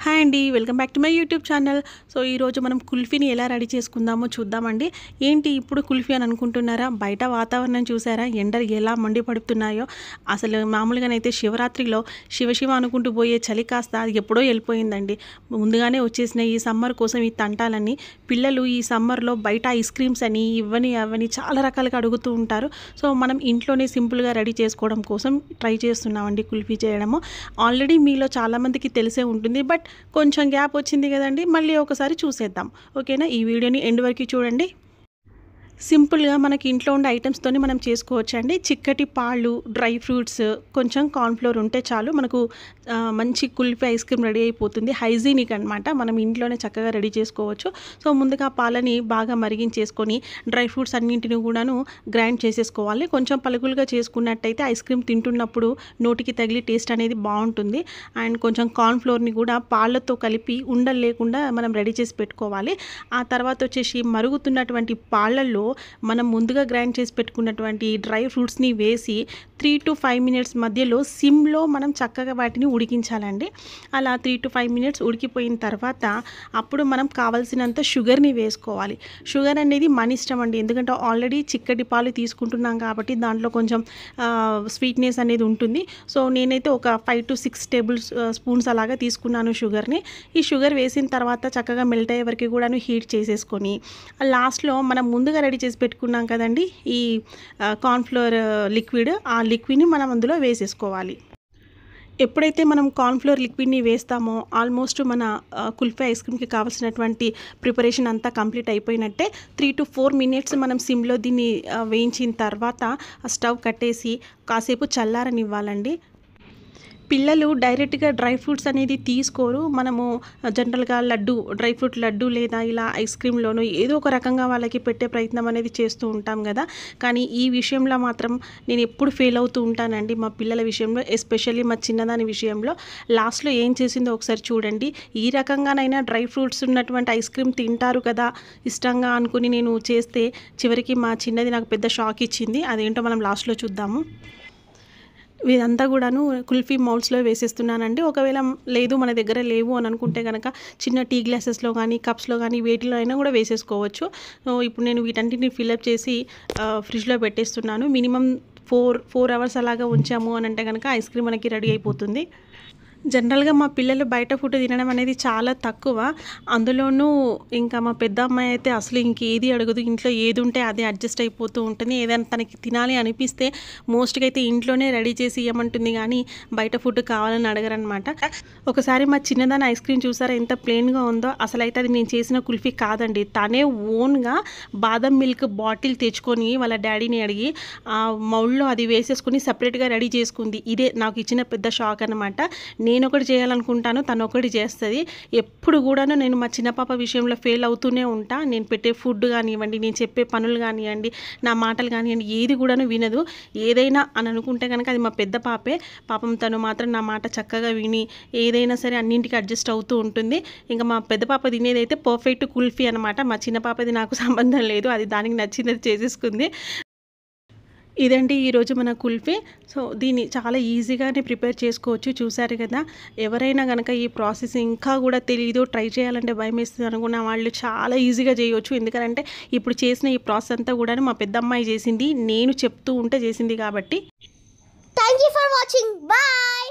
Hi అండి, welcome back to my YouTube channel. So ఈరోజు మనం కుల్ఫీని ఎలా రెడీ చేసుకుందామో చూద్దామండి. ఏంటి ఇప్పుడు కుల్ఫీ అని అనుకుంటున్నారా? బయట వాతావరణం చూసారా, ఎండలు ఎలా మండిపడుతున్నాయో. అసలు మామూలుగానైతే శివరాత్రిలో శివ అనుకుంటూ పోయే చలి కాస్త అది ఎప్పుడో వెళ్ళిపోయిందండి. ముందుగానే వచ్చేసిన ఈ సమ్మర్ కోసం ఈ తంటాలన్నీ. పిల్లలు ఈ సమ్మర్లో బయట ఐస్ క్రీమ్స్ అని ఇవని అవని చాలా రకాలుగా అడుగుతూ ఉంటారు. సో మనం ఇంట్లోనే సింపుల్గా రెడీ చేసుకోవడం కోసం ట్రై చేస్తున్నామండి కుల్ఫీ చేయడము. ఆల్రెడీ మీలో చాలామందికి తెలిసే ఉంటుంది, బట్ కొంచెం గ్యాప్ వచ్చింది కదండి, మళ్ళీ ఒకసారి చూసేద్దాం. ఓకేనా? ఈ వీడియోని ఎండ్ వరకు చూడండి. సింపుల్గా మనకి ఇంట్లో ఉండే ఐటమ్స్తోనే మనం చేసుకోవచ్చండి. చిక్కటి పాలు, డ్రై ఫ్రూట్స్, కొంచెం కార్న్ఫ్లోర్ ఉంటే చాలు మనకు మంచి కుల్ఫీ ఐస్ క్రీమ్ రెడీ అయిపోతుంది. హైజీనిక్ అనమాట, మనం ఇంట్లోనే చక్కగా రెడీ చేసుకోవచ్చు. సో ముందుగా పాలని బాగా మరిగించేసుకొని డ్రై ఫ్రూట్స్ అన్నింటిని కూడాను గ్రైండ్ చేసేసుకోవాలి. కొంచెం పలుకులుగా చేసుకున్నట్టయితే ఐస్ క్రీమ్ తింటున్నప్పుడు నోటికి తగిలి టేస్ట్ అనేది బాగుంటుంది. అండ్ కొంచెం కార్న్ఫ్లోర్ని కూడా పాలతో కలిపి ఉండలు లేకుండా మనం రెడీ చేసి పెట్టుకోవాలి. ఆ తర్వాత వచ్చేసి మరుగుతున్నటువంటి పాలల్లో మనం ముందుగా గ్రైండ్ చేసి పెట్టుకున్నటువంటి డ్రై ఫ్రూట్స్ని వేసి 3 to 5 minutes మధ్యలో సిమ్లో మనం చక్కగా వాటిని ఉడికించాలండి. అలా 3 to 5 minutes ఉడికిపోయిన తర్వాత అప్పుడు మనం కావాల్సినంత షుగర్ని వేసుకోవాలి. షుగర్ అనేది మన ఇష్టం అండి, ఎందుకంటే ఆల్రెడీ చిక్కటి పాలు తీసుకుంటున్నాం కాబట్టి దాంట్లో కొంచెం స్వీట్నెస్ అనేది ఉంటుంది. సో నేనైతే ఒక 5 to 6 tablespoons అలాగా తీసుకున్నాను షుగర్ని. ఈ షుగర్ వేసిన తర్వాత చక్కగా మెల్ట్ అయ్యే వరకు కూడాను హీట్ చేసేసుకొని లాస్ట్లో మనం ముందుగా రెడీ చేసి పెట్టుకున్నాం కదండి ఈ కార్న్ఫ్లోర్ లిక్విడ్, ఆ లిక్విడ్ని మనం అందులో వేసేసుకోవాలి. ఎప్పుడైతే మనం కార్న్ఫ్లోర్ లిక్విడ్ని వేస్తామో ఆల్మోస్ట్ మన కుల్ఫీ ఐస్ క్రీమ్కి కావాల్సినటువంటి ప్రిపరేషన్ అంతా కంప్లీట్ అయిపోయినట్టే. 3 to 4 minutes మనం సిమ్లో దీన్ని వేయించిన తర్వాత స్టవ్ కట్టేసి కాసేపు చల్లారనివ్వాలండి. పిల్లలు డైరెక్ట్గా డ్రై ఫ్రూట్స్ అనేది తీసుకోరు. మనము జనరల్గా లడ్డు, డ్రై ఫ్రూట్ లడ్డు లేదా ఇలా ఐస్ క్రీమ్లోనూ ఏదో ఒక రకంగా వాళ్ళకి పెట్టే ప్రయత్నం అనేది చేస్తూ ఉంటాం కదా. కానీ ఈ విషయంలో మాత్రం నేను ఎప్పుడు ఫెయిల్ అవుతూ ఉంటానండి మా పిల్లల విషయంలో, ఎస్పెషల్లీ మా చిన్నదాని విషయంలో. లాస్ట్లో ఏం చేసిందో ఒకసారి చూడండి. ఈ రకంగానైనా డ్రై ఫ్రూట్స్ ఉన్నటువంటి ఐస్ క్రీమ్ తింటారు కదా ఇష్టంగా అనుకుని నేను చేస్తే చివరికి మా చిన్నది నాకు పెద్ద షాక్ ఇచ్చింది. అదేంటో మనం లాస్ట్లో చూద్దాము. ఇదంతా కూడాను కుల్ఫీ మౌల్డ్స్లో వేసేస్తున్నానండి. ఒకవేళ లేదు మన దగ్గర లేవు అని అనుకుంటే కనుక చిన్న టీ గ్లాసెస్లో కానీ కప్స్లో కానీ వేటిలో అయినా కూడా వేసేసుకోవచ్చు. ఇప్పుడు నేను వీటన్నిటిని ఫిల్అప్ చేసి ఫ్రిడ్జ్లో పెట్టేస్తున్నాను. మినిమం 4 hours అలాగా ఉంచాము అని అంటే కనుక ఐస్ క్రీమ్ మనకి రెడీ అయిపోతుంది. జనరల్గా మా పిల్లలు బయట ఫుడ్ తినడం అనేది చాలా తక్కువ. అందులోనూ ఇంకా మా పెద్ద అమ్మాయి అయితే అసలు ఇంకేది అడగదు, ఇంట్లో ఏది ఉంటే అదే అడ్జస్ట్ అయిపోతూ ఉంటుంది. ఏదైనా తనకి తినాలి అనిపిస్తే మోస్ట్గా అయితే ఇంట్లోనే రెడీ చేసి ఇవ్వమంటుంది, కానీ బయట ఫుడ్ కావాలని అడగరనమాట. ఒకసారి మా చిన్నదాని ఐస్ క్రీమ్ చూసారా ఎంత ప్లెయిన్గా ఉందో. అసలు అయితే అది నేను చేసిన కుల్ఫీ కాదండి, తనే ఓన్గా బాదం మిల్క్ బాటిల్ తెచ్చుకొని వాళ్ళ డాడీని అడిగి ఆ మౌల్డ్లో అది వేసేసుకొని సపరేట్గా రెడీ చేసుకుంది. ఇదే నాకు ఇచ్చిన పెద్ద షాక్ అనమాట. నేను ఒకటి చేయాలనుకుంటాను, తను ఒకటి చేస్తుంది. ఎప్పుడు కూడాను నేను మా చిన్న పాప విషయంలో ఫెయిల్ అవుతూనే ఉంటా. నేను పెట్టే ఫుడ్ కానివ్వండి, నేను చెప్పే పనులు కానివ్వండి, నా మాటలు కానివ్వండి, ఏది కూడాను వినదు. ఏదైనా అని అనుకుంటే కనుక అది మా పెద్ద పాపే. పాపం తను మాత్రం నా మాట చక్కగా విని ఏదైనా సరే అన్నింటికి అడ్జస్ట్ అవుతూ ఉంటుంది. ఇంకా మా పెద్ద పాప తినేది అయితే పర్ఫెక్ట్ కుల్ఫీ అనమాట. మా చిన్న పాపది నాకు సంబంధం లేదు, అది దానికి నచ్చింది చేసేసుకుంది. ఇదండి ఈరోజు మన కుల్ఫీ. సో దీన్ని చాలా ఈజీగానే ప్రిపేర్ చేసుకోవచ్చు. చూసారు కదా, ఎవరైనా కనుక ఈ ప్రాసెస్ ఇంకా కూడా తెలియదు, ట్రై చేయాలంటే భయం వేస్తుంది అనుకున్న వాళ్ళు చాలా ఈజీగా చేయవచ్చు. ఎందుకంటే ఇప్పుడు చేసిన ఈ ప్రాసెస్ అంతా కూడా మా పెద్ద అమ్మాయి చేసింది, నేను చెప్తూ ఉంటే చేసింది కాబట్టి. Thank you for watching. Bye.